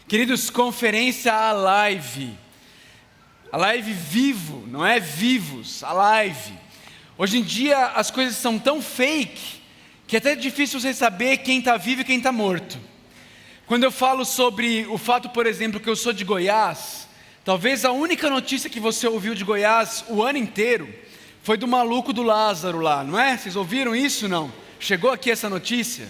Queridos, conferência Alive. Alive vivo, não é vivos, Alive. Hoje em dia as coisas são tão fake que é até difícil você saber quem está vivo e quem está morto. Quando eu falo sobre o fato, por exemplo, que eu sou de Goiás, talvez a única notícia que você ouviu de Goiás o ano inteiro foi do maluco do Lázaro lá, não é? Vocês ouviram isso, não? Chegou aqui essa notícia?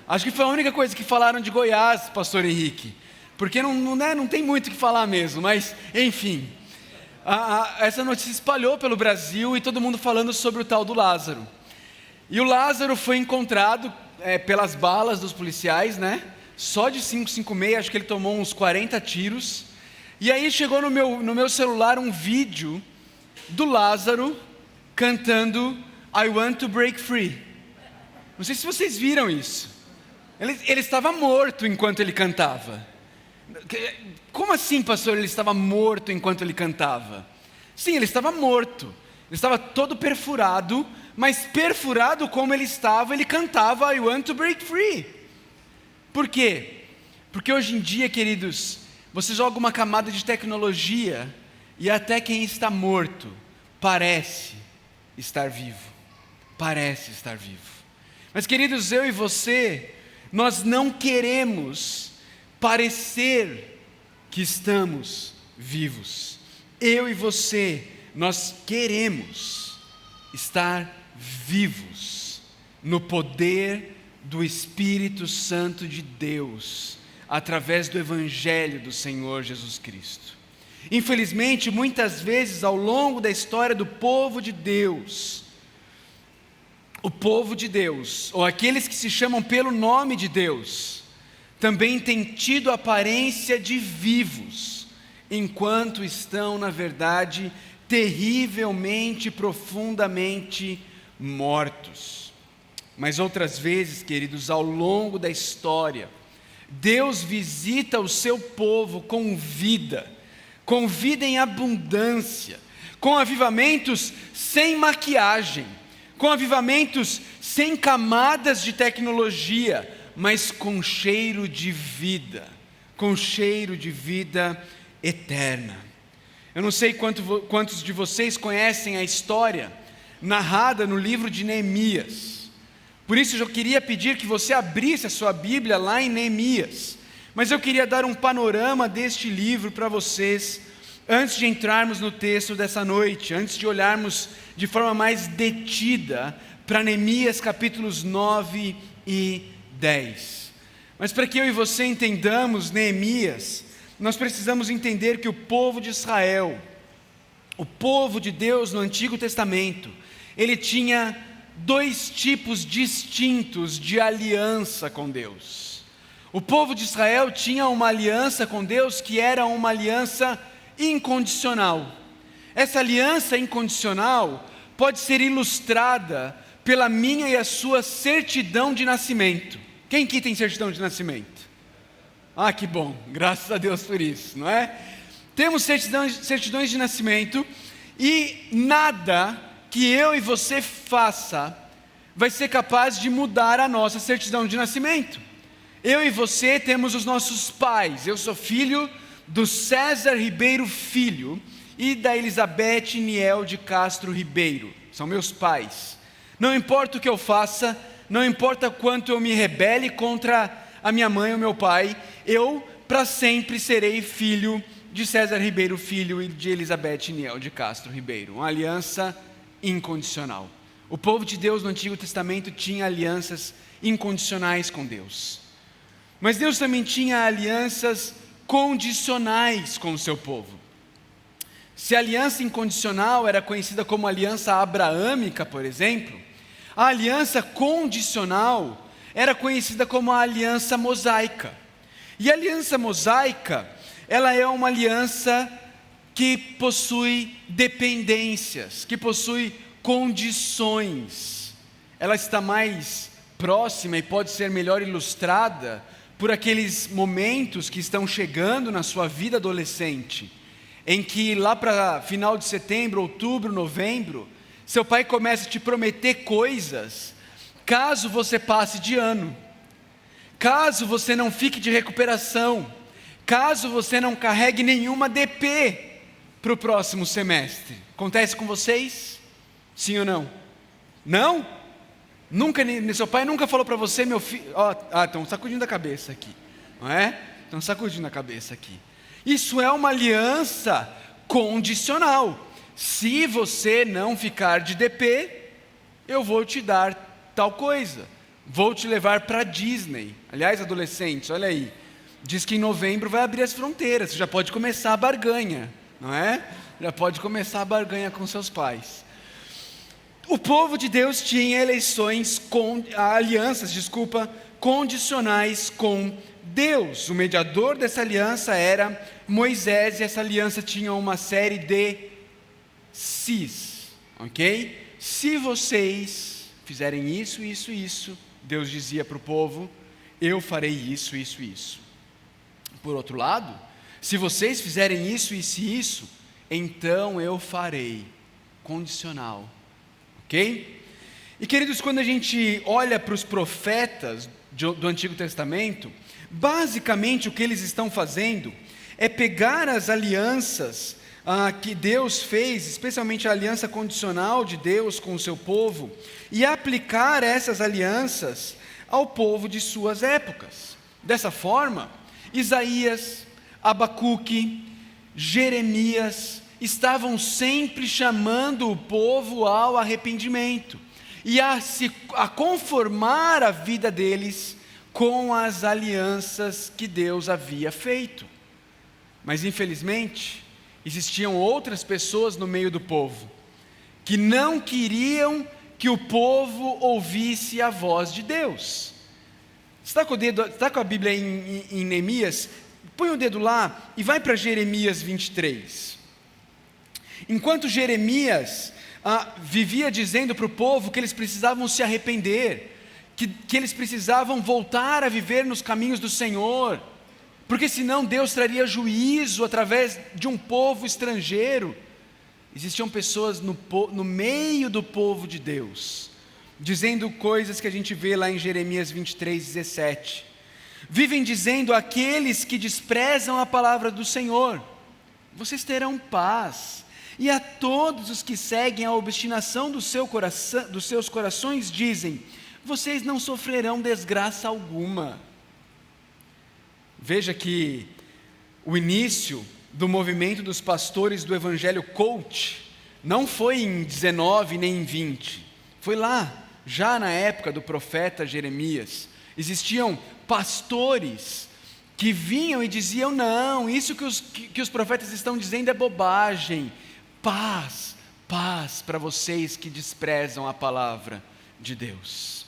Acho que foi a única coisa que falaram de Goiás, pastor Henrique, porque não tem muito o que falar mesmo, mas enfim. Essa notícia espalhou pelo Brasil e todo mundo falando sobre o tal do Lázaro. E o Lázaro foi encontrado pelas balas dos policiais, né? Só de 5,56, acho que ele tomou uns 40 tiros. E aí chegou no meu celular um vídeo do Lázaro cantando I Want to Break Free. Não sei se vocês viram isso. Ele estava morto enquanto ele cantava. Como assim, pastor, ele estava morto enquanto ele cantava? Sim, ele estava morto. Ele estava todo perfurado, mas perfurado como ele estava, ele cantava I Want to Break Free. Por quê? Porque hoje em dia, queridos, você joga uma camada de tecnologia e até quem está morto parece estar vivo. Parece estar vivo. Mas, queridos, eu e você, nós não queremos parecer que estamos vivos. Eu e você, nós queremos estar vivos no poder do Espírito Santo de Deus, através do Evangelho do Senhor Jesus Cristo. Infelizmente, muitas vezes ao longo da história do povo de Deus, o povo de Deus, ou aqueles que se chamam pelo nome de Deus, também têm tido aparência de vivos, enquanto estão, na verdade, terrivelmente, profundamente mortos. Mas outras vezes, queridos, ao longo da história, Deus visita o seu povo com vida em abundância, com avivamentos sem maquiagem, com avivamentos sem camadas de tecnologia, mas com cheiro de vida eterna. Eu não sei quantos de vocês conhecem a história narrada no livro de Neemias. Por isso eu queria pedir que você abrisse a sua Bíblia lá em Neemias. Mas eu queria dar um panorama deste livro para vocês, antes de entrarmos no texto dessa noite, antes de olharmos de forma mais detida para Neemias capítulos 9 e 10. Mas para que eu e você entendamos Neemias, nós precisamos entender que o povo de Israel, o povo de Deus no Antigo Testamento, ele tinha dois tipos distintos de aliança com Deus. O povo de Israel tinha uma aliança com Deus que era uma aliança incondicional. Essa aliança incondicional pode ser ilustrada pela minha e a sua certidão de nascimento. Quem aqui tem certidão de nascimento? Ah, que bom, graças a Deus por isso, não é? Temos certidões de nascimento e nada que eu e você faça vai ser capaz de mudar a nossa certidão de nascimento. Eu e você temos os nossos pais. Eu sou filho do César Ribeiro Filho e da Elizabeth Niel de Castro Ribeiro. São meus pais. Não importa o que eu faça, não importa quanto eu me rebele contra a minha mãe ou meu pai, eu para sempre serei filho de César Ribeiro Filho e de Elizabeth Niel de Castro Ribeiro. Uma aliança incondicional. O povo de Deus no Antigo Testamento tinha alianças incondicionais com Deus. Mas Deus também tinha alianças condicionais com o seu povo. Se a aliança incondicional era conhecida como aliança abraâmica, por exemplo, a aliança condicional era conhecida como a aliança mosaica. E a aliança mosaica, ela é uma aliança que possui dependências, que possui condições. Ela está mais próxima e pode ser melhor ilustrada por aqueles momentos que estão chegando na sua vida adolescente, em que lá para final de setembro, outubro, novembro, seu pai começa a te prometer coisas, caso você passe de ano, caso você não fique de recuperação, caso você não carregue nenhuma DP para o próximo semestre. Acontece com vocês? Sim ou não? Não? Nunca, seu pai nunca falou para você, meu filho, estão sacudindo a cabeça aqui, não é? Estão sacudindo a cabeça aqui. Isso é uma aliança condicional. Se você não ficar de DP, eu vou te dar tal coisa. Vou te levar para Disney. Aliás, adolescentes, olha aí. Diz que em novembro vai abrir as fronteiras. Você já pode começar a barganha, não é? Já pode começar a barganha com seus pais. O povo de Deus tinha alianças condicionais com Deus. O mediador dessa aliança era Moisés, e essa aliança tinha uma série de sis, ok? Se vocês fizerem isso, isso, isso, Deus dizia para o povo, eu farei isso, isso, isso. Por outro lado, se vocês fizerem isso, isso e isso, então eu farei, condicional, ok? E queridos, quando a gente olha para os profetas do Antigo Testamento, basicamente o que eles estão fazendo é pegar as alianças que Deus fez, especialmente a aliança condicional de Deus com o seu povo, e aplicar essas alianças ao povo de suas épocas. Dessa forma, Isaías, Abacuque, Jeremias estavam sempre chamando o povo ao arrependimento e a conformar a vida deles com as alianças que Deus havia feito. Mas infelizmente, existiam outras pessoas no meio do povo que não queriam que o povo ouvisse a voz de Deus. Está com a Bíblia em Neemias? Põe o dedo lá e vai para Jeremias 23. Enquanto Jeremias vivia dizendo para o povo que eles precisavam se arrepender, que eles precisavam voltar a viver nos caminhos do Senhor, porque senão Deus traria juízo através de um povo estrangeiro. Existiam pessoas no meio do povo de Deus, dizendo coisas que a gente vê lá em Jeremias 23, 17. Vivem dizendo àqueles que desprezam a palavra do Senhor, vocês terão paz. E a todos os que seguem a obstinação dos seus corações dizem, vocês não sofrerão desgraça alguma. Veja que o início do movimento dos pastores do Evangelho Coach não foi em 19 nem em 20, foi lá, já na época do profeta Jeremias. Existiam pastores que vinham e diziam, não, isso que os profetas estão dizendo é bobagem, paz para vocês que desprezam a palavra de Deus.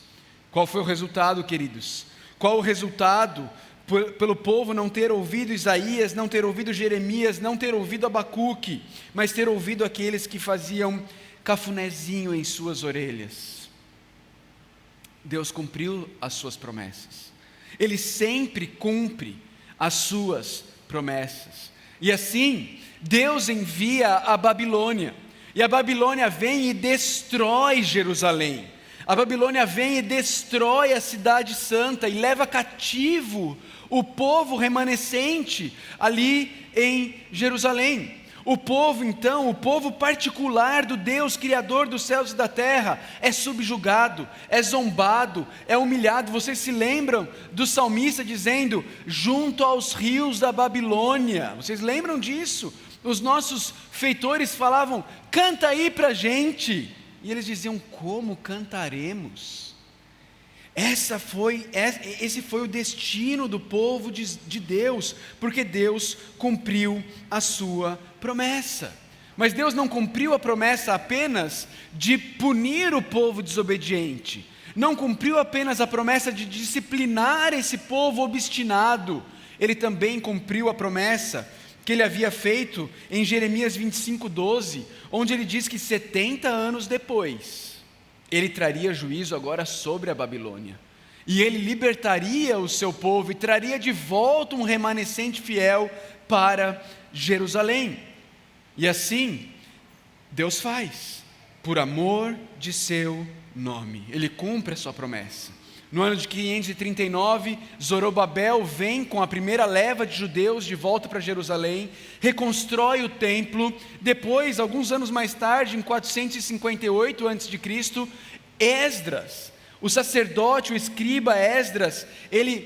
Qual foi o resultado, queridos? Qual o resultado pelo povo não ter ouvido Isaías, não ter ouvido Jeremias, não ter ouvido Abacuque, mas ter ouvido aqueles que faziam cafunézinho em suas orelhas? Deus cumpriu as suas promessas. Ele sempre cumpre as suas promessas. E assim, Deus envia a Babilônia, e a Babilônia vem e destrói Jerusalém. A Babilônia vem e destrói a cidade santa e leva cativo o povo remanescente ali em Jerusalém. O povo então, o povo particular do Deus Criador dos céus e da terra, é subjugado, é zombado, é humilhado. Vocês se lembram do salmista dizendo, junto aos rios da Babilônia? Vocês lembram disso? Os nossos feitores falavam, canta aí para a gente. E eles diziam, como cantaremos? Esse foi o destino do povo de Deus, porque Deus cumpriu a sua promessa. Mas Deus não cumpriu a promessa apenas de punir o povo desobediente, não cumpriu apenas a promessa de disciplinar esse povo obstinado, Ele também cumpriu a promessa que Ele havia feito em Jeremias 25:12, onde Ele diz que 70 anos depois, Ele traria juízo agora sobre a Babilônia, e Ele libertaria o seu povo, e traria de volta um remanescente fiel para Jerusalém. E assim, Deus faz, por amor de seu nome, Ele cumpre a sua promessa. No ano de 539, Zorobabel vem com a primeira leva de judeus de volta para Jerusalém, reconstrói o templo. Depois, alguns anos mais tarde, em 458 a.C., Esdras, o sacerdote, o escriba Esdras,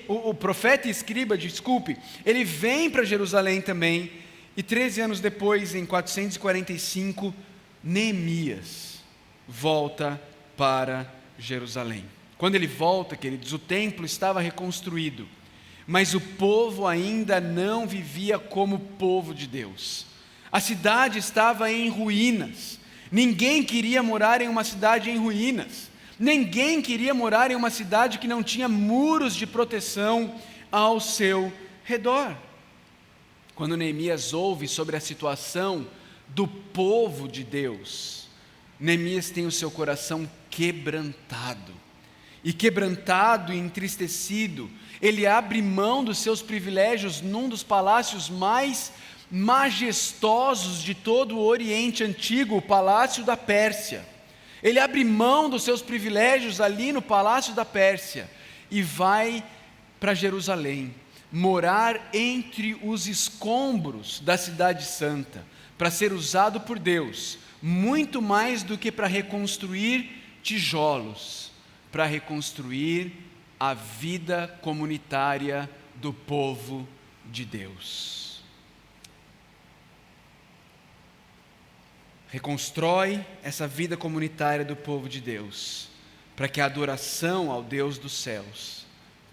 o profeta e escriba, desculpe, ele vem para Jerusalém também. E 13 anos depois, em 445, Neemias volta para Jerusalém. Quando ele volta, queridos, o templo estava reconstruído, mas o povo ainda não vivia como povo de Deus. A cidade estava em ruínas. Ninguém queria morar em uma cidade em ruínas. Ninguém queria morar em uma cidade que não tinha muros de proteção ao seu redor. Quando Neemias ouve sobre a situação do povo de Deus, Neemias tem o seu coração quebrantado. E quebrantado e entristecido, ele abre mão dos seus privilégios num dos palácios mais majestosos de todo o Oriente Antigo, o Palácio da Pérsia. Ele abre mão dos seus privilégios ali no Palácio da Pérsia e vai para Jerusalém, morar entre os escombros da cidade santa, para ser usado por Deus, muito mais do que para reconstruir tijolos, para reconstruir a vida comunitária do povo de Deus. Reconstrói essa vida comunitária do povo de Deus, para que a adoração ao Deus dos céus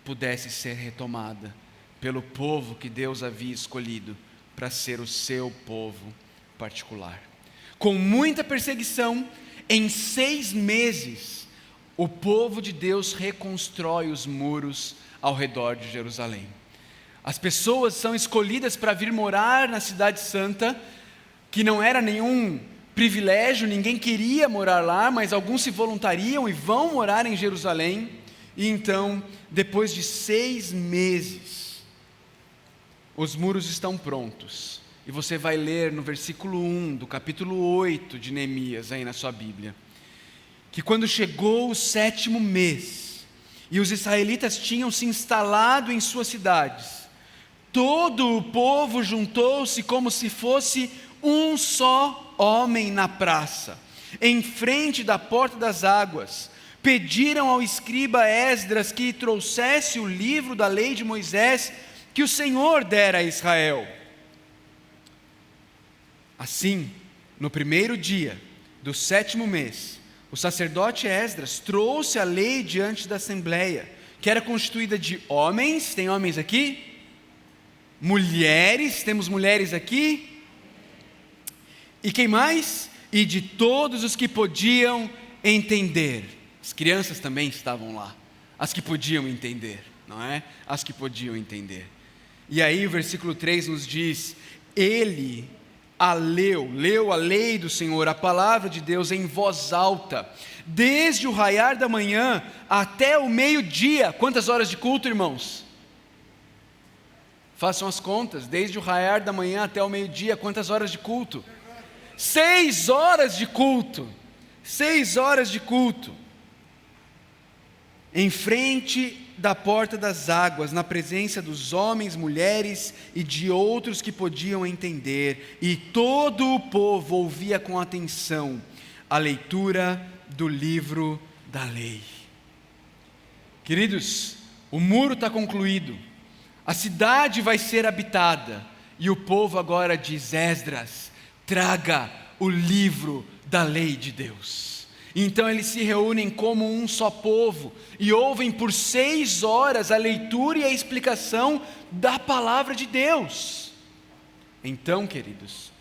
pudesse ser retomada pelo povo que Deus havia escolhido para ser o seu povo particular. Com muita perseguição, em 6 meses, o povo de Deus reconstrói os muros ao redor de Jerusalém. As pessoas são escolhidas para vir morar na cidade santa, que não era nenhum privilégio, ninguém queria morar lá, mas alguns se voluntariam e vão morar em Jerusalém. E então, depois de 6 meses, os muros estão prontos. E você vai ler no versículo 1 do capítulo 8 de Neemias, aí na sua Bíblia, que quando chegou o 7º mês, e os israelitas tinham se instalado em suas cidades, todo o povo juntou-se como se fosse um só homem na praça, em frente da porta das águas. Pediram ao escriba Esdras que trouxesse o livro da lei de Moisés, que o Senhor dera a Israel. Assim, no primeiro dia do 7º mês, o sacerdote Esdras trouxe a lei diante da assembleia, que era constituída de homens, tem homens aqui? Mulheres, temos mulheres aqui? E quem mais? E de todos os que podiam entender. As crianças também estavam lá, as que podiam entender, não é? As que podiam entender. E aí o versículo 3 nos diz: ele leu a lei do Senhor, a palavra de Deus em voz alta, desde o raiar da manhã até o meio-dia. Quantas horas de culto, irmãos? Façam as contas, desde o raiar da manhã até o meio-dia, quantas horas de culto? 6 horas de culto, 6 horas de culto, em frente da porta das águas, na presença dos homens, mulheres e de outros que podiam entender, e todo o povo ouvia com atenção a leitura do livro da lei. Queridos, o muro está concluído, a cidade vai ser habitada, e o povo agora diz: Esdras, traga o livro da lei de Deus. Então eles se reúnem como um só povo e ouvem por 6 horas a leitura e a explicação da palavra de Deus. Então, queridos,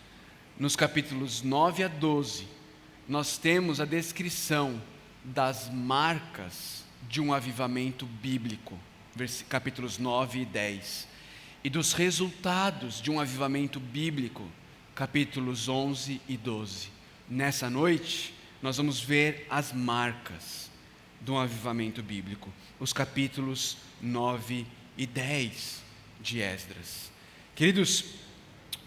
nos capítulos 9 a 12, nós temos a descrição das marcas de um avivamento bíblico, capítulos 9 e 10, e dos resultados de um avivamento bíblico, capítulos 11 e 12. Nessa noite, nós vamos ver as marcas de um avivamento bíblico, os capítulos 9 e 10 de Esdras. Queridos,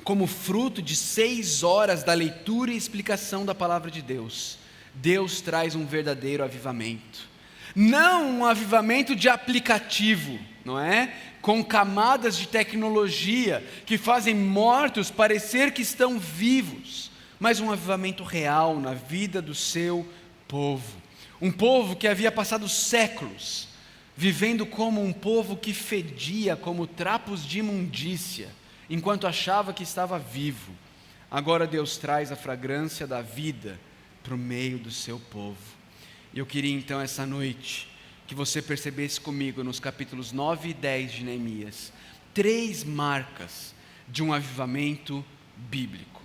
como fruto de 6 horas da leitura e explicação da palavra de Deus, Deus traz um verdadeiro avivamento. Não um avivamento de aplicativo, não é? Com camadas de tecnologia que fazem mortos parecer que estão vivos, mas um avivamento real na vida do seu povo. Um povo que havia passado séculos vivendo como um povo que fedia como trapos de imundícia, enquanto achava que estava vivo. Agora Deus traz a fragrância da vida para o meio do seu povo. E eu queria então essa noite que você percebesse comigo nos capítulos 9 e 10 de Neemias 3 marcas de um avivamento bíblico.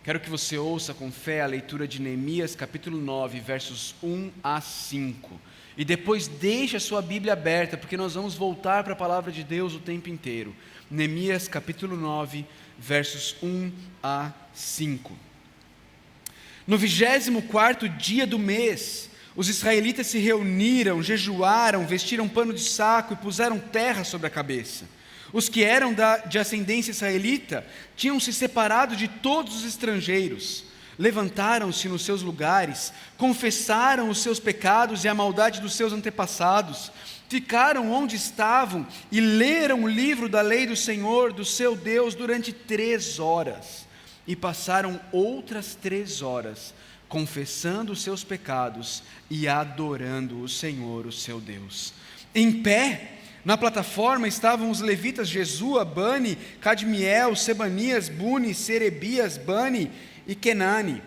Quero que você ouça com fé a leitura de Neemias capítulo 9, versos 1 a 5. E depois deixe a sua Bíblia aberta, porque nós vamos voltar para a palavra de Deus o tempo inteiro. Neemias capítulo 9, versos 1 a 5. No 24º dia do mês, os israelitas se reuniram, jejuaram, vestiram pano de saco e puseram terra sobre a cabeça. Os que eram de ascendência israelita tinham se separado de todos os estrangeiros. Levantaram-se nos seus lugares, confessaram os seus pecados e a maldade dos seus antepassados, ficaram onde estavam e leram o livro da lei do Senhor, do seu Deus, durante 3 horas. E passaram outras 3 horas, confessando os seus pecados e adorando o Senhor, o seu Deus. Em pé, na plataforma estavam os levitas Jesua, Bani, Cadmiel, Sebanias, Buni, Serebias, Bani e Kenani,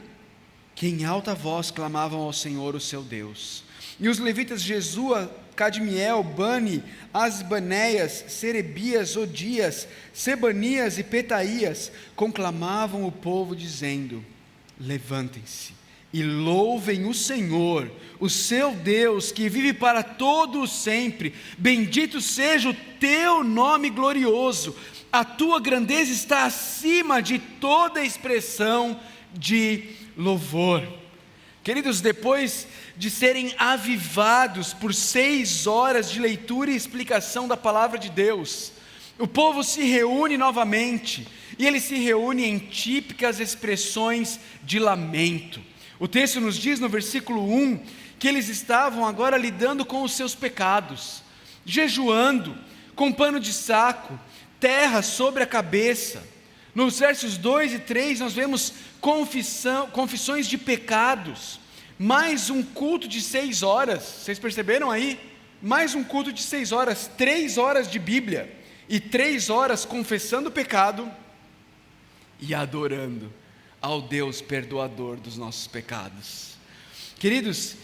que em alta voz clamavam ao Senhor, o seu Deus. E os levitas Jesua, Cadmiel, Bani, Asbaneias, Serebias, Odias, Sebanias e Petaías conclamavam o povo dizendo: levantem-se e louvem o Senhor, o seu Deus, que vive para todo o sempre. Bendito seja o teu nome glorioso. A tua grandeza está acima de toda expressão de louvor. Queridos, depois de serem avivados por 6 horas de leitura e explicação da palavra de Deus, o povo se reúne novamente, e ele se reúne em típicas expressões de lamento. O texto nos diz no versículo 1, que eles estavam agora lidando com os seus pecados, jejuando, com pano de saco, terra sobre a cabeça. Nos versos 2 e 3 nós vemos confissões de pecados, mais um culto de 6 horas, vocês perceberam aí? Mais um culto de 6 horas, 3 horas de Bíblia, e 3 horas confessando o pecado e adorando ao Deus perdoador dos nossos pecados. Queridos,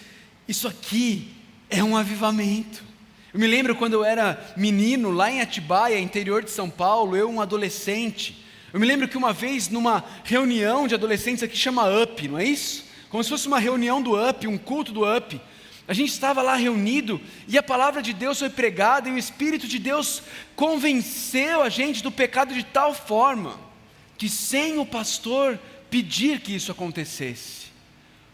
isso aqui é um avivamento. Eu me lembro quando eu era menino, lá em Atibaia, interior de São Paulo, eu um adolescente. Eu me lembro que uma vez, numa reunião de adolescentes aqui, chama UP, não é isso? Como se fosse uma reunião do UP, um culto do UP. A gente estava lá reunido, e a palavra de Deus foi pregada, e o Espírito de Deus convenceu a gente do pecado de tal forma, que sem o pastor pedir que isso acontecesse,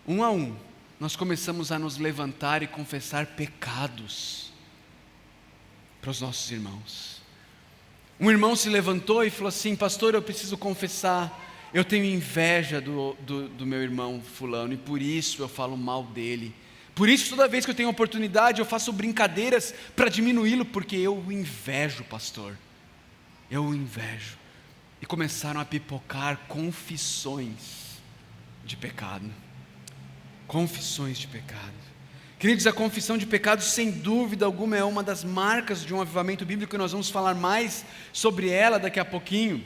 um a um, nós começamos a nos levantar e confessar pecados para os nossos irmãos. Um irmão se levantou e falou assim: pastor, eu preciso confessar, eu tenho inveja do meu irmão fulano, e por isso eu falo mal dele, por isso toda vez que eu tenho oportunidade eu faço brincadeiras para diminuí-lo, porque eu o invejo, pastor, eu o invejo. E começaram a pipocar confissões de pecado. Confissões de pecado. Queridos, a confissão de pecado, sem dúvida alguma, é uma das marcas de um avivamento bíblico, e nós vamos falar mais sobre ela daqui a pouquinho.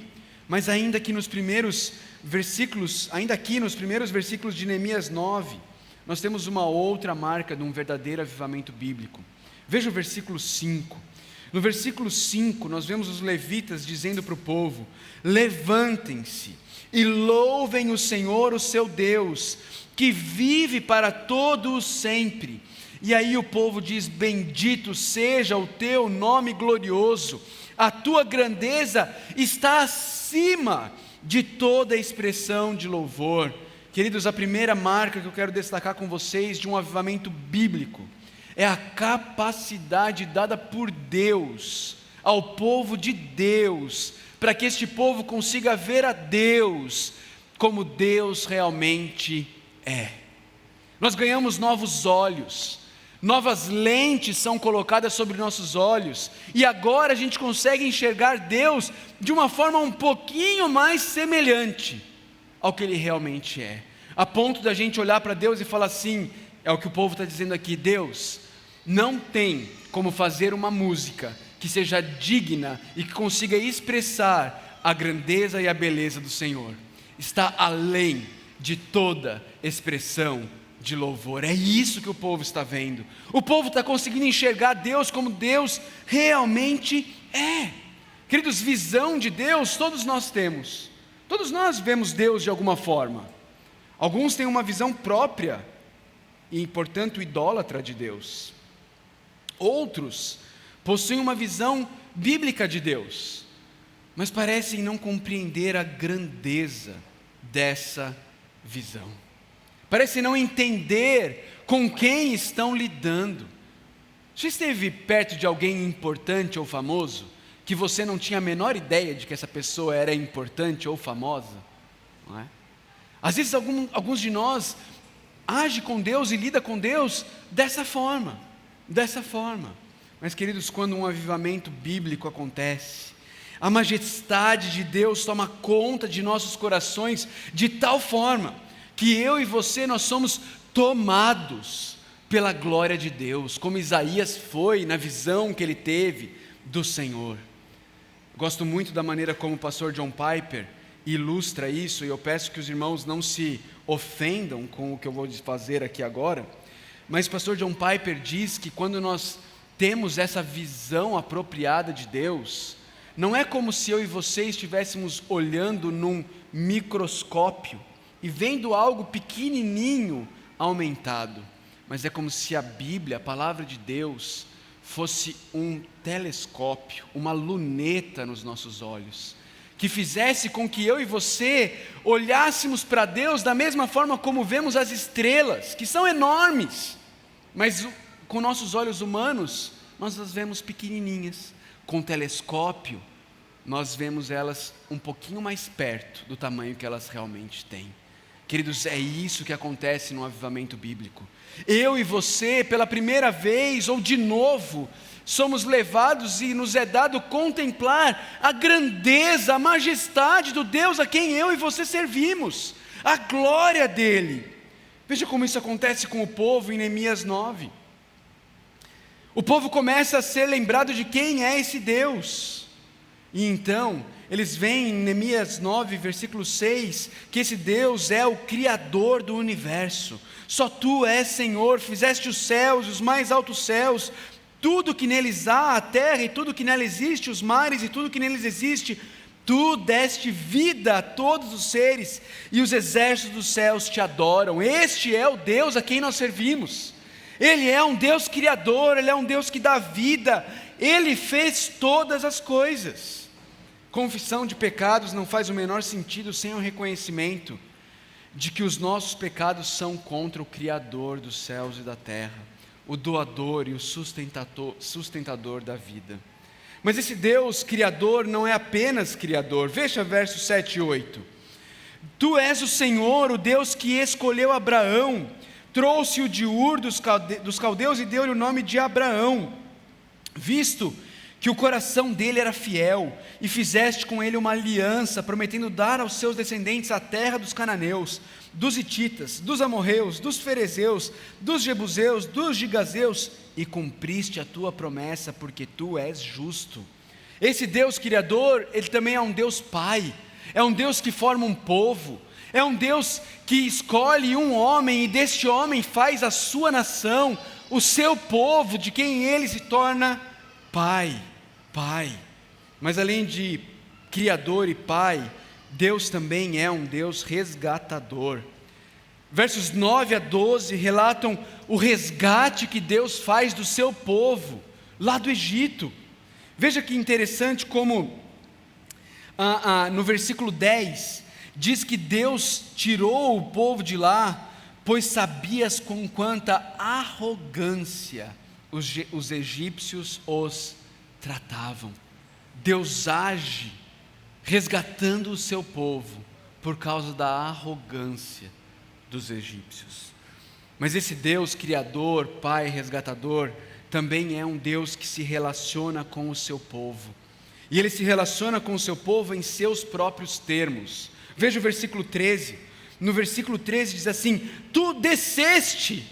Mas ainda aqui nos primeiros versículos de Neemias 9, nós temos uma outra marca de um verdadeiro avivamento bíblico. Veja o versículo 5. No versículo 5, nós vemos os levitas dizendo para o povo: levantem-se e louvem o Senhor, o seu Deus, que vive para todo o sempre. E aí o povo diz: bendito seja o teu nome glorioso, a tua grandeza está acima de toda expressão de louvor. Queridos, a primeira marca que eu quero destacar com vocês de um avivamento bíblico é a capacidade dada por Deus ao povo de Deus, para que este povo consiga ver a Deus como Deus realmente é. Nós ganhamos novos olhos, novas lentes são colocadas sobre nossos olhos, e agora a gente consegue enxergar Deus de uma forma um pouquinho mais semelhante ao que Ele realmente é, a ponto da gente olhar para Deus e falar assim, é o que o povo está dizendo aqui, Deus, não tem como fazer uma música que seja digna e que consiga expressar a grandeza e a beleza do Senhor, está além de toda expressão de louvor. É isso que o povo está vendo. O povo está conseguindo enxergar Deus como Deus realmente é. Queridos, visão de Deus todos nós temos. Todos nós vemos Deus de alguma forma. Alguns têm uma visão própria e, portanto, idólatra de Deus. Outros possuem uma visão bíblica de Deus, mas parecem não compreender a grandeza dessa visão. Parecem não entender com quem estão lidando. Você esteve perto de alguém importante ou famoso, que você não tinha a menor ideia de que essa pessoa era importante ou famosa? Não é? Às vezes alguns de nós agem com Deus e lidam com Deus dessa forma. Mas queridos, quando um avivamento bíblico acontece, a majestade de Deus toma conta de nossos corações de tal forma que eu e você, nós somos tomados pela glória de Deus, como Isaías foi na visão que ele teve do Senhor. Gosto muito da maneira como o pastor John Piper ilustra isso, e eu peço que os irmãos não se ofendam com o que eu vou fazer aqui agora, mas o pastor John Piper diz que quando nós temos essa visão apropriada de Deus, não é como se eu e você estivéssemos olhando num microscópio e vendo algo pequenininho aumentado, mas é como se a Bíblia, a palavra de Deus, fosse um telescópio, uma luneta nos nossos olhos, que fizesse com que eu e você olhássemos para Deus da mesma forma como vemos as estrelas, que são enormes, mas com nossos olhos humanos, nós as vemos pequenininhas. Com o telescópio, nós vemos elas um pouquinho mais perto do tamanho que elas realmente têm. Queridos, é isso que acontece no avivamento bíblico. Eu e você, pela primeira vez ou de novo, somos levados e nos é dado contemplar a grandeza, a majestade do Deus a quem eu e você servimos, a glória dele. Veja como isso acontece com o povo em Neemias 9. O povo começa a ser lembrado de quem é esse Deus, e então eles veem em Neemias 9, versículo 6, que esse Deus é o Criador do universo. Só Tu és Senhor, fizeste os céus, os mais altos céus, tudo que neles há, a terra e tudo que nela existe, os mares e tudo que neles existe. Tu deste vida a todos os seres, e os exércitos dos céus te adoram. Este é o Deus a quem nós servimos. Ele é um Deus criador, Ele é um Deus que dá vida, Ele fez todas as coisas. Confissão de pecados não faz o menor sentido sem o reconhecimento de que os nossos pecados são contra o Criador dos céus e da terra, o doador e o sustentador da vida. Mas esse Deus criador não é apenas criador. Veja versos 7 e 8. Tu és o Senhor, o Deus que escolheu Abraão, trouxe-o de Ur dos caldeus e deu-lhe o nome de Abraão, visto que o coração dele era fiel, e fizeste com ele uma aliança, prometendo dar aos seus descendentes a terra dos cananeus, dos hititas, dos amorreus, dos ferezeus, dos jebuseus, dos gigazeus, e cumpriste a tua promessa, porque tu és justo. Esse Deus criador, ele também é um Deus pai, é um Deus que forma um povo, é um Deus que escolhe um homem, e deste homem faz a sua nação, o seu povo, de quem ele se torna pai. Mas além de criador e pai, Deus também é um Deus resgatador. Versos 9 a 12 relatam o resgate que Deus faz do seu povo, lá do Egito. Veja que interessante como no versículo 10, diz que Deus tirou o povo de lá, pois sabias com quanta arrogância os egípcios os tratavam. Deus age resgatando o seu povo por causa da arrogância dos egípcios. Mas esse Deus criador, Pai, resgatador, também é um Deus que se relaciona com o seu povo. E Ele se relaciona com o seu povo em seus próprios termos. Veja o versículo 13. No versículo 13 diz assim: Tu desceste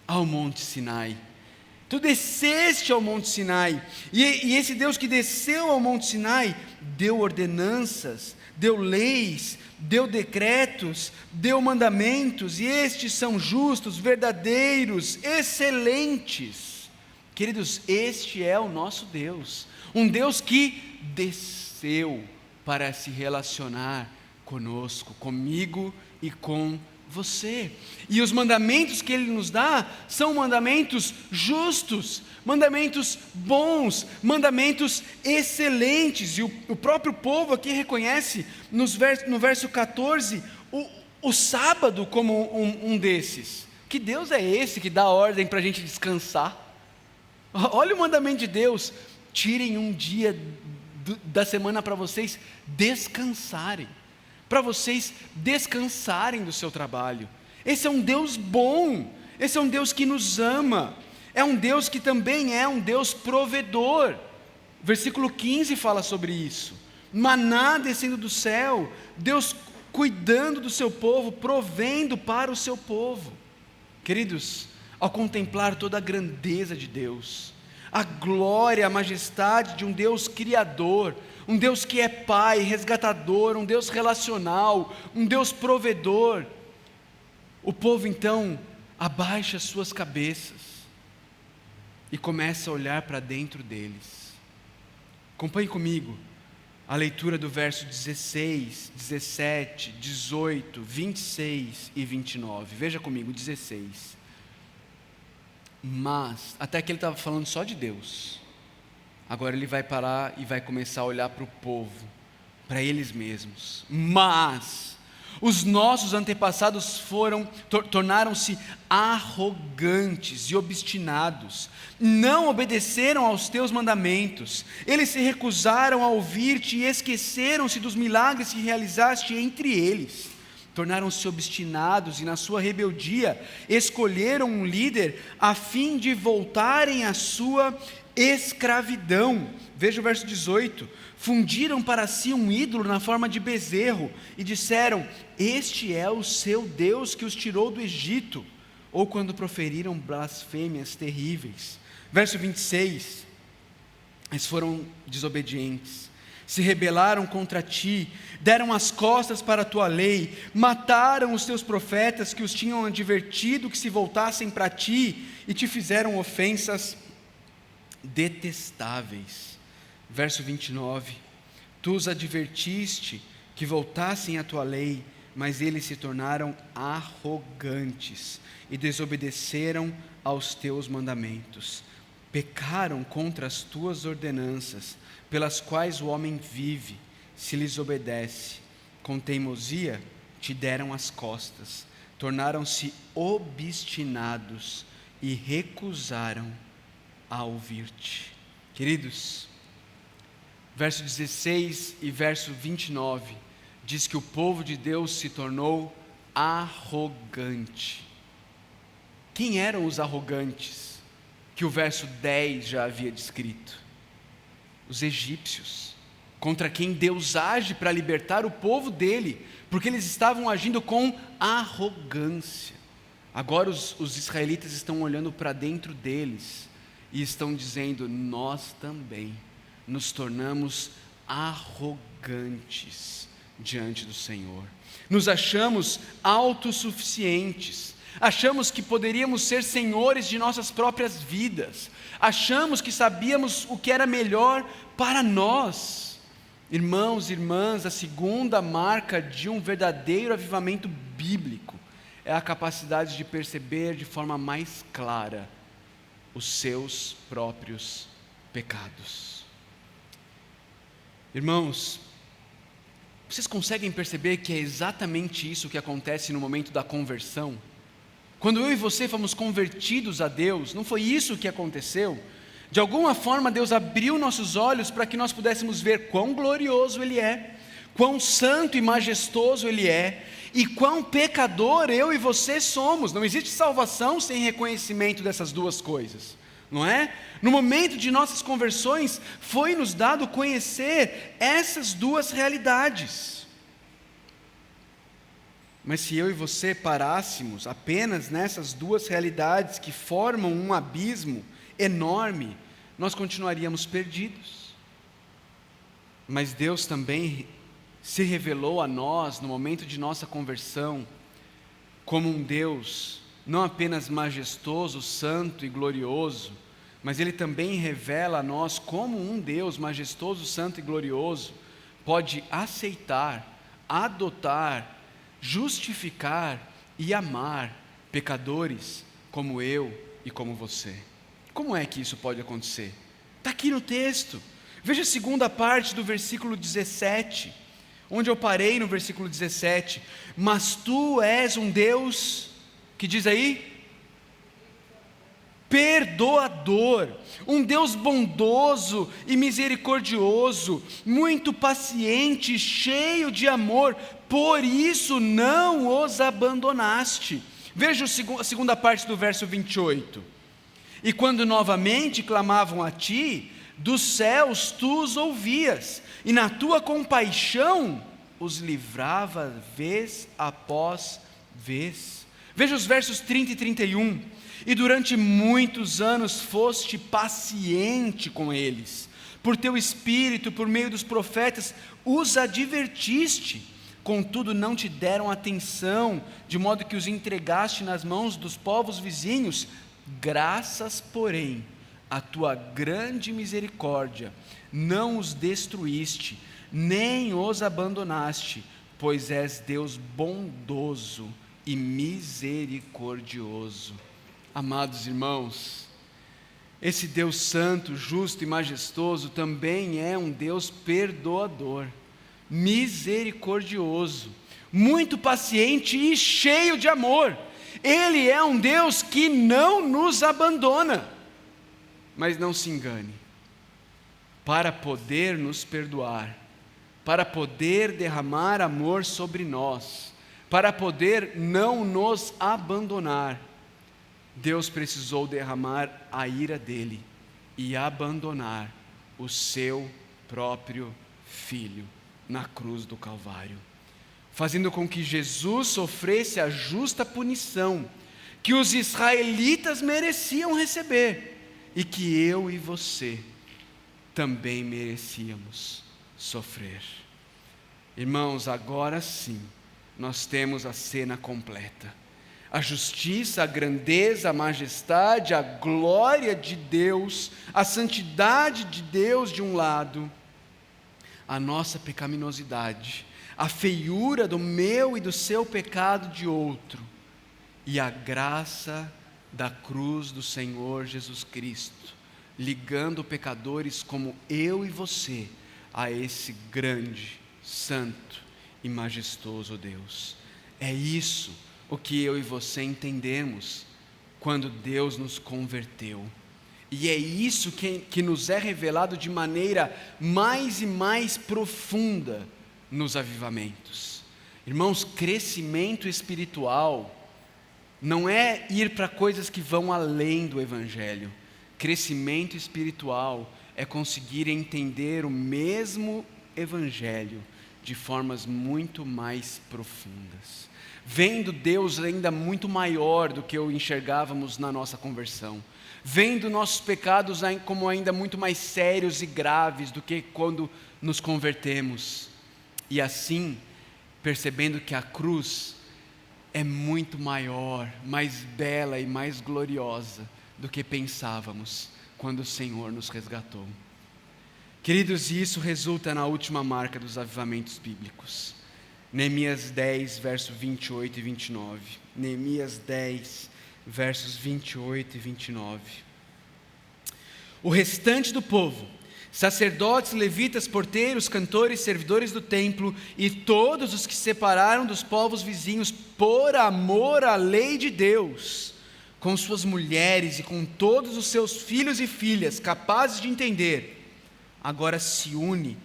ao Monte Sinai. Tu desceste ao Monte Sinai. E esse Deus que desceu ao Monte Sinai deu ordenanças, deu leis, deu decretos, deu mandamentos, e estes são justos, verdadeiros, excelentes. Queridos, este é o nosso Deus, um Deus que desceu para se relacionar conosco, comigo e com você. E os mandamentos que Ele nos dá são mandamentos justos, mandamentos bons, mandamentos excelentes. E o próprio povo aqui reconhece no verso 14 o sábado como um desses. Que Deus é esse que dá ordem para a gente descansar? Olha o mandamento de Deus: tirem um dia da semana para vocês descansarem, para vocês descansarem do seu trabalho. Esse é um Deus bom, esse é um Deus que nos ama, é um Deus que também é um Deus provedor. Versículo 15 fala sobre isso: maná descendo do céu, Deus cuidando do seu povo, provendo para o seu povo. Queridos, ao contemplar toda a grandeza de Deus, a glória, a majestade de um Deus criador, um Deus que é Pai, resgatador, um Deus relacional, um Deus provedor, o povo então abaixa suas cabeças e começa a olhar para dentro deles. Acompanhe comigo a leitura do verso 16, 17, 18, 26 e 29. Veja comigo, 16. Mas, até que ele estava falando só de Deus, agora ele vai parar e vai começar a olhar para o povo, para eles mesmos. Mas os nossos antepassados tornaram-se arrogantes e obstinados, não obedeceram aos teus mandamentos, eles se recusaram a ouvir-te e esqueceram-se dos milagres que realizaste entre eles. Tornaram-se obstinados e na sua rebeldia escolheram um líder a fim de voltarem à sua escravidão. Veja o verso 18: fundiram para si um ídolo na forma de bezerro e disseram: este é o seu Deus que os tirou do Egito. Ou quando proferiram blasfêmias terríveis. Verso 26: eles foram desobedientes, se rebelaram contra ti, deram as costas para a tua lei, mataram os teus profetas que os tinham advertido que se voltassem para ti, e te fizeram ofensas detestáveis. Verso 29: tu os advertiste que voltassem à tua lei, mas eles se tornaram arrogantes e desobedeceram aos teus mandamentos. Pecaram contra as tuas ordenanças, pelas quais o homem vive, se lhes obedece. Com teimosia te deram as costas, tornaram-se obstinados e recusaram a ouvir-te. Queridos, verso 16 e verso 29 diz que o povo de Deus se tornou arrogante. Quem eram os arrogantes que o verso 10 já havia descrito? Os egípcios, contra quem Deus age para libertar o povo dele, porque eles estavam agindo com arrogância. Agora os israelitas estão olhando para dentro deles e estão dizendo: nós também nos tornamos arrogantes diante do Senhor. Nos achamos autossuficientes, achamos que poderíamos ser senhores de nossas próprias vidas, achamos que sabíamos o que era melhor para nós. Irmãos e irmãs, a segunda marca de um verdadeiro avivamento bíblico é a capacidade de perceber de forma mais clara os seus próprios pecados. Irmãos, vocês conseguem perceber que é exatamente isso que acontece no momento da conversão? Quando eu e você fomos convertidos a Deus, não foi isso que aconteceu? De alguma forma Deus abriu nossos olhos para que nós pudéssemos ver quão glorioso Ele é, quão santo e majestoso Ele é, e quão pecador eu e você somos. Não existe salvação sem reconhecimento dessas duas coisas, não é? No momento de nossas conversões, foi nos dado conhecer essas duas realidades. Mas se eu e você parássemos apenas nessas duas realidades que formam um abismo enorme, nós continuaríamos perdidos. Mas Deus também se revelou a nós no momento de nossa conversão como um Deus não apenas majestoso, santo e glorioso, mas Ele também revela a nós como um Deus majestoso, santo e glorioso pode aceitar, adotar, justificar e amar pecadores como eu e como você. Como é que isso pode acontecer? Está aqui no texto. Veja a segunda parte do versículo 17, onde eu parei no versículo 17. Mas tu és um Deus, que diz aí? Perdoador, um Deus bondoso e misericordioso, muito paciente, cheio de amor, por isso não os abandonaste. Veja a segunda parte do verso 28. E quando novamente clamavam a ti, dos céus tu os ouvias, e na tua compaixão os livrava vez após vez. Veja os versos 30 e 31. E durante muitos anos foste paciente com eles, por teu espírito, por meio dos profetas, os advertiste, contudo não te deram atenção, de modo que os entregaste nas mãos dos povos vizinhos. Graças, porém, à tua grande misericórdia, não os destruíste, nem os abandonaste, pois és Deus bondoso e misericordioso. Amados irmãos, esse Deus santo, justo e majestoso também é um Deus perdoador, misericordioso, muito paciente e cheio de amor. Ele é um Deus que não nos abandona. Mas não se engane, para poder nos perdoar, para poder derramar amor sobre nós, para poder não nos abandonar, Deus precisou derramar a ira dele e abandonar o seu próprio Filho na cruz do Calvário, fazendo com que Jesus sofresse a justa punição que os israelitas mereciam receber e que eu e você também merecíamos sofrer. Irmãos, agora sim nós temos a cena completa. A justiça, a grandeza, a majestade, a glória de Deus, a santidade de Deus de um lado, a nossa pecaminosidade, a feiura do meu e do seu pecado de outro, e a graça da cruz do Senhor Jesus Cristo, ligando pecadores como eu e você a esse grande, santo e majestoso Deus. É isso o que eu e você entendemos quando Deus nos converteu. E é isso que nos é revelado de maneira mais e mais profunda nos avivamentos. Irmãos, crescimento espiritual não é ir para coisas que vão além do Evangelho. Crescimento espiritual é conseguir entender o mesmo Evangelho de formas muito mais profundas, vendo Deus ainda muito maior do que o enxergávamos na nossa conversão, vendo nossos pecados como ainda muito mais sérios e graves do que quando nos convertemos, e assim percebendo que a cruz é muito maior, mais bela e mais gloriosa do que pensávamos quando o Senhor nos resgatou. Queridos, isso resulta na última marca dos avivamentos bíblicos. Neemias 10, verso 28 e 29. Neemias 10, versos 28 e 29. O restante do povo, sacerdotes, levitas, porteiros, cantores, servidores do templo e todos os que se separaram dos povos vizinhos por amor à lei de Deus, com suas mulheres e com todos os seus filhos e filhas capazes de entender, agora se une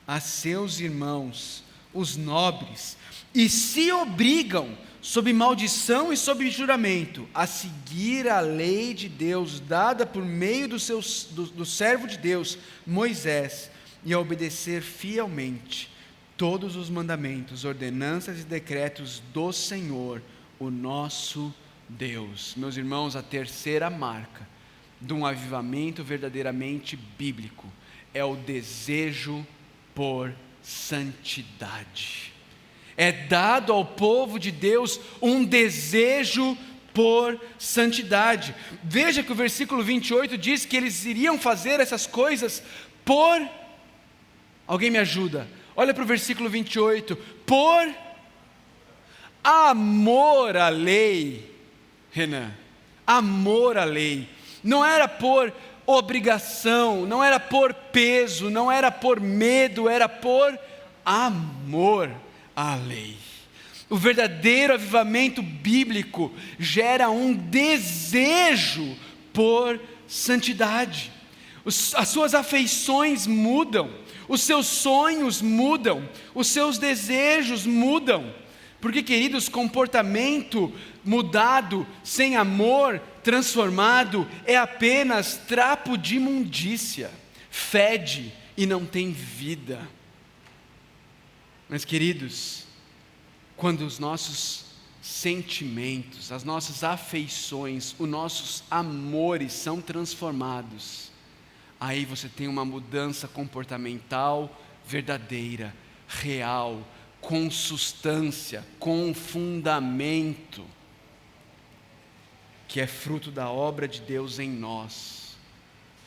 a seus irmãos os nobres, e se obrigam, sob maldição e sob juramento, a seguir a lei de Deus dada por meio do servo de Deus, Moisés, e a obedecer fielmente todos os mandamentos, ordenanças e decretos do Senhor, o nosso Deus. Meus irmãos, a terceira marca de um avivamento verdadeiramente bíblico é o desejo por santidade. É dado ao povo de Deus um desejo por santidade. Veja que o versículo 28 diz que eles iriam fazer essas coisas por... Alguém me ajuda? Olha para o versículo 28. Por amor à lei. Renan, amor à lei. Não era por obrigação, não era por peso, não era por medo, era por amor à lei. O verdadeiro avivamento bíblico gera um desejo por santidade. As suas afeições mudam, os seus sonhos mudam, os seus desejos mudam. Porque, queridos, comportamento mudado, sem amor, transformado, é apenas trapo de imundícia, fede e não tem vida. Mas, queridos, quando os nossos sentimentos, as nossas afeições, os nossos amores são transformados, aí você tem uma mudança comportamental verdadeira, real, com substância, com fundamento, que é fruto da obra de Deus em nós,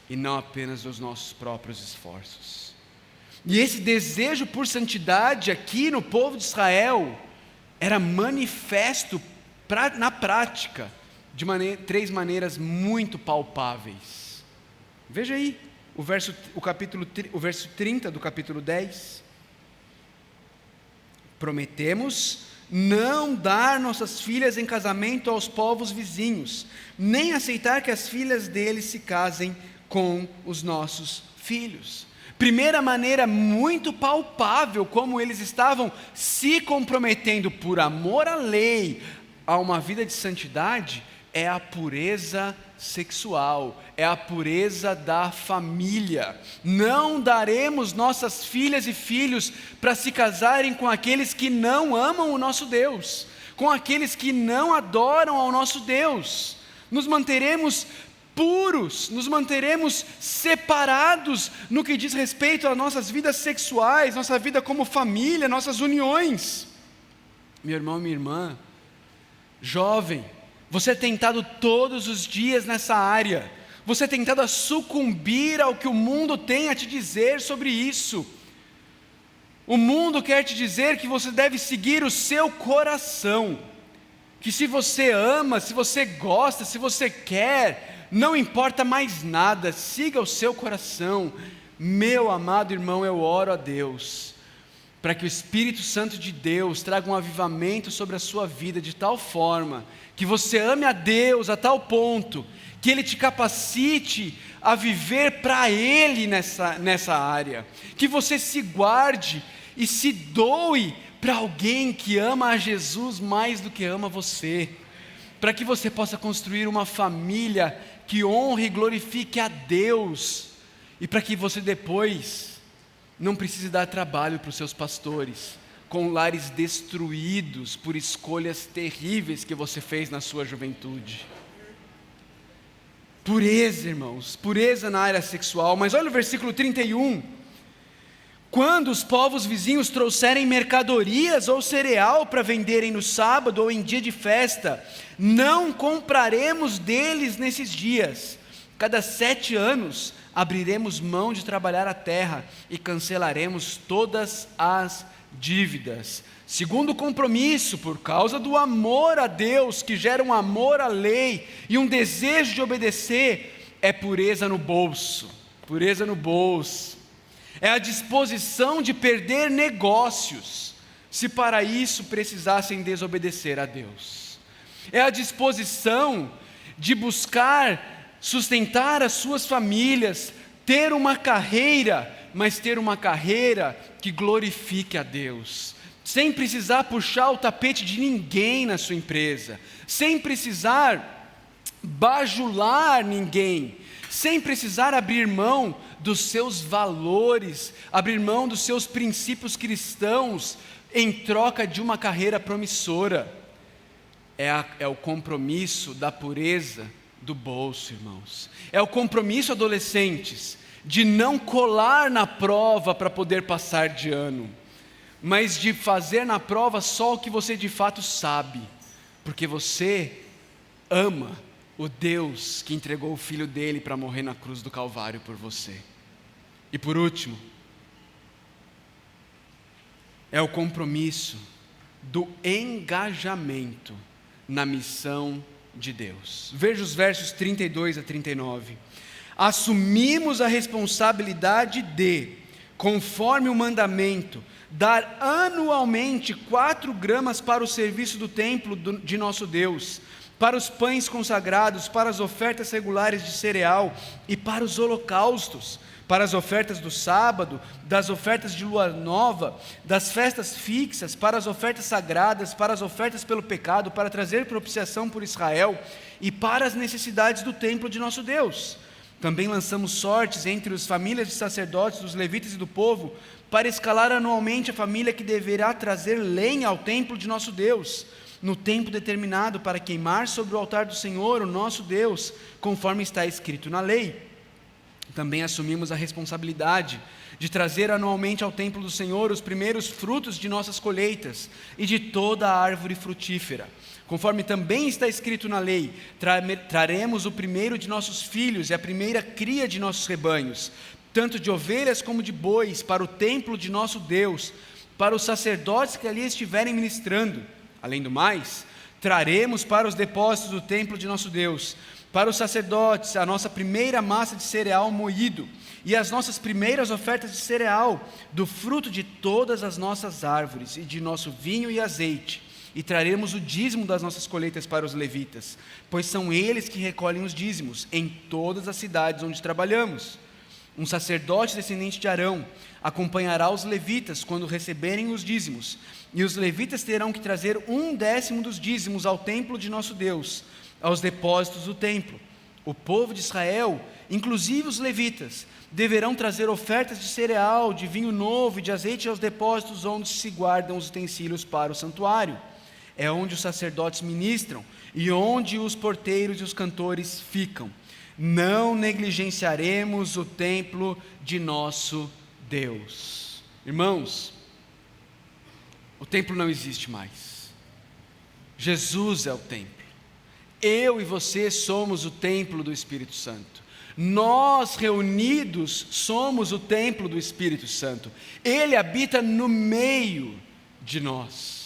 e não apenas dos nossos próprios esforços. E esse desejo por santidade aqui no povo de Israel era manifesto na prática de três maneiras muito palpáveis. Veja aí o verso 30 do capítulo 10. Prometemos não dar nossas filhas em casamento aos povos vizinhos, nem aceitar que as filhas deles se casem com os nossos filhos. Primeira maneira muito palpável como eles estavam se comprometendo por amor à lei a uma vida de santidade é a pureza sexual, é a pureza da família. Não daremos nossas filhas e filhos para se casarem com aqueles que não amam o nosso Deus, com aqueles que não adoram ao nosso Deus. Nos manteremos puros, nos manteremos separados no que diz respeito às nossas vidas sexuais, nossa vida como família, nossas uniões. Meu irmão, minha irmã, jovem, você é tentado todos os dias nessa área, você é tentado a sucumbir ao que o mundo tem a te dizer sobre isso. O mundo quer te dizer que você deve seguir o seu coração, que se você ama, se você gosta, se você quer, não importa mais nada, siga o seu coração. Meu amado irmão, eu oro a Deus para que o Espírito Santo de Deus traga um avivamento sobre a sua vida de tal forma que você ame a Deus a tal ponto que Ele te capacite a viver para Ele nessa área, que você se guarde e se doe para alguém que ama a Jesus mais do que ama você, para que você possa construir uma família que honre e glorifique a Deus, e para que você depois não precise dar trabalho para os seus pastores, com lares destruídos por escolhas terríveis que você fez na sua juventude. Pureza, irmãos, pureza na área sexual. Mas olha o versículo 31. Quando os povos vizinhos trouxerem mercadorias ou cereal para venderem no sábado ou em dia de festa, não compraremos deles nesses dias. Cada 7 anos abriremos mão de trabalhar a terra e cancelaremos todas as dívidas. Segundo compromisso, por causa do amor a Deus, que gera um amor à lei e um desejo de obedecer, é pureza no bolso. Pureza no bolso. É a disposição de perder negócios, se para isso precisassem desobedecer a Deus. É a disposição de buscar sustentar as suas famílias, ter uma carreira, mas ter uma carreira que glorifique a Deus, sem precisar puxar o tapete de ninguém na sua empresa, sem precisar bajular ninguém, sem precisar abrir mão dos seus valores, abrir mão dos seus princípios cristãos, em troca de uma carreira promissora. É o compromisso da pureza do bolso, irmãos. É o compromisso, adolescentes, de não colar na prova para poder passar de ano, mas de fazer na prova só o que você de fato sabe, porque você ama o Deus que entregou o Filho dele para morrer na cruz do Calvário por você. E por último, é o compromisso do engajamento na missão de Deus. Veja os versos 32 a 39. Assumimos a responsabilidade de, conforme o mandamento, dar anualmente 4 gramas para o serviço do templo de nosso Deus, para os pães consagrados, para as ofertas regulares de cereal e para os holocaustos, para as ofertas do sábado, das ofertas de lua nova, das festas fixas, para as ofertas sagradas, para as ofertas pelo pecado, para trazer propiciação por Israel e para as necessidades do templo de nosso Deus. Também lançamos sortes entre as famílias de sacerdotes, dos levitas e do povo, para escalar anualmente a família que deverá trazer lenha ao templo de nosso Deus, no tempo determinado para queimar sobre o altar do Senhor, o nosso Deus, conforme está escrito na lei. Também assumimos a responsabilidade de trazer anualmente ao templo do Senhor os primeiros frutos de nossas colheitas e de toda a árvore frutífera. Conforme também está escrito na lei, traremos o primeiro de nossos filhos e a primeira cria de nossos rebanhos, tanto de ovelhas como de bois, para o templo de nosso Deus, para os sacerdotes que ali estiverem ministrando. Além do mais, traremos para os depósitos do templo de nosso Deus, para os sacerdotes, a nossa primeira massa de cereal moído e as nossas primeiras ofertas de cereal, do fruto de todas as nossas árvores e de nosso vinho e azeite. E traremos o dízimo das nossas colheitas para os levitas, pois são eles que recolhem os dízimos em todas as cidades onde trabalhamos. Um sacerdote descendente de Arão acompanhará os levitas quando receberem os dízimos, e os levitas terão que trazer 1/10 dos dízimos ao templo de nosso Deus, aos depósitos do templo. O povo de Israel, inclusive os levitas, deverão trazer ofertas de cereal, de vinho novo e de azeite aos depósitos onde se guardam os utensílios para o santuário. É onde os sacerdotes ministram e onde os porteiros e os cantores ficam. Não negligenciaremos o templo de nosso Deus. Irmãos, o templo não existe mais. Jesus é o templo. Eu e você somos o templo do Espírito Santo. Nós reunidos somos o templo do Espírito Santo. Ele habita no meio de nós.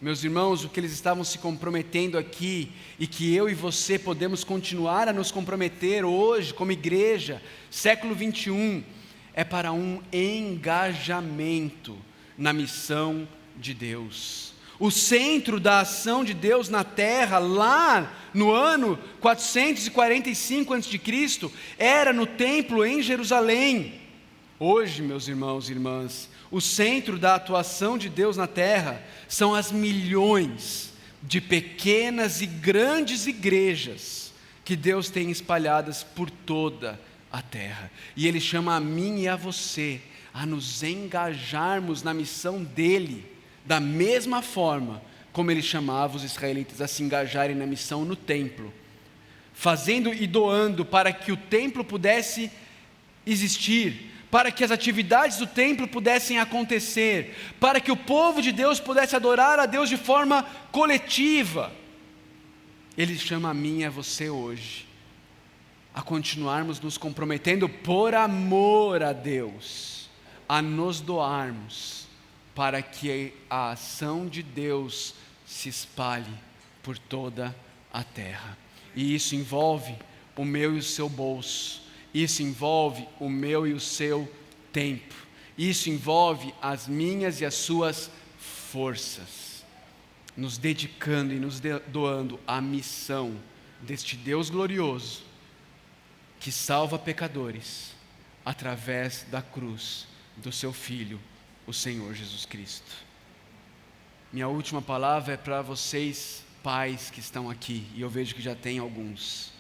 Meus irmãos, o que eles estavam se comprometendo aqui, e que eu e você podemos continuar a nos comprometer hoje como igreja, século 21, é para um engajamento na missão de Deus. O centro da ação de Deus na terra, lá no ano 445 a.C., era no templo em Jerusalém. Hoje, meus irmãos e irmãs, o centro da atuação de Deus na terra são as milhões de pequenas e grandes igrejas que Deus tem espalhadas por toda a terra. E Ele chama a mim e a você a nos engajarmos na missão dEle, da mesma forma como Ele chamava os israelitas a se engajarem na missão no templo, fazendo e doando para que o templo pudesse existir, para que as atividades do templo pudessem acontecer, para que o povo de Deus pudesse adorar a Deus de forma coletiva. Ele chama a mim e a você hoje a continuarmos nos comprometendo por amor a Deus, a nos doarmos, para que a ação de Deus se espalhe por toda a terra. E isso envolve o meu e o seu bolso, isso envolve o meu e o seu tempo, isso envolve as minhas e as suas forças, nos dedicando e nos doando à missão deste Deus glorioso, que salva pecadores, através da cruz do seu Filho, o Senhor Jesus Cristo. Minha última palavra é para vocês, pais que estão aqui, e eu vejo que já tem alguns.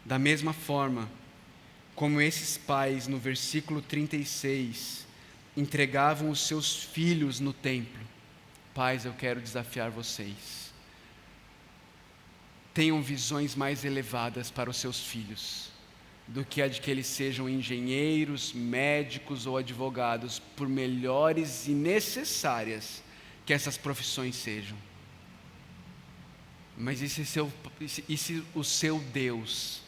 Da mesma forma como esses pais, no versículo 36, entregavam os seus filhos no templo, pais, eu quero desafiar vocês. Tenham visões mais elevadas para os seus filhos do que a de que eles sejam engenheiros, médicos ou advogados, por melhores e necessárias que essas profissões sejam. Mas e se o seu Deus,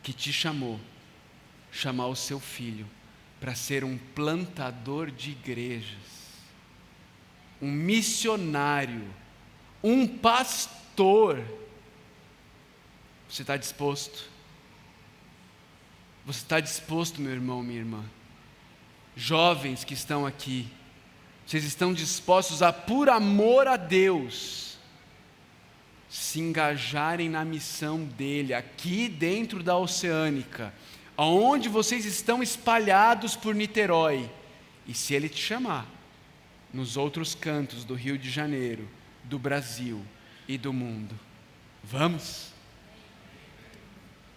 que te chamou, chamar o seu filho para ser um plantador de igrejas, um missionário, um pastor, você está disposto? Você está disposto, meu irmão, minha irmã? Jovens que estão aqui, vocês estão dispostos a, por amor a Deus, se engajarem na missão dele, aqui dentro da Oceânica, aonde vocês estão espalhados por Niterói, e se ele te chamar, nos outros cantos do Rio de Janeiro, do Brasil e do mundo, vamos?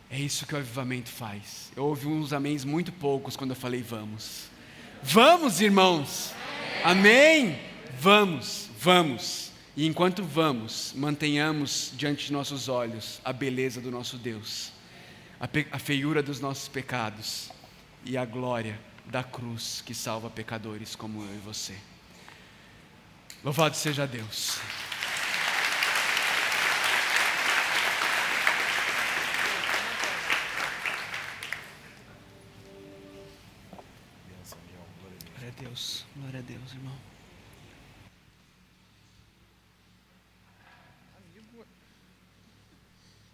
É isso que o avivamento faz. Eu ouvi uns améns muito poucos quando eu falei vamos. Vamos, irmãos! Amém? Vamos, vamos. E enquanto vamos, mantenhamos diante de nossos olhos a beleza do nosso Deus, a feiura dos nossos pecados e a glória da cruz que salva pecadores como eu e você. Louvado seja Deus. Glória a Deus, irmão.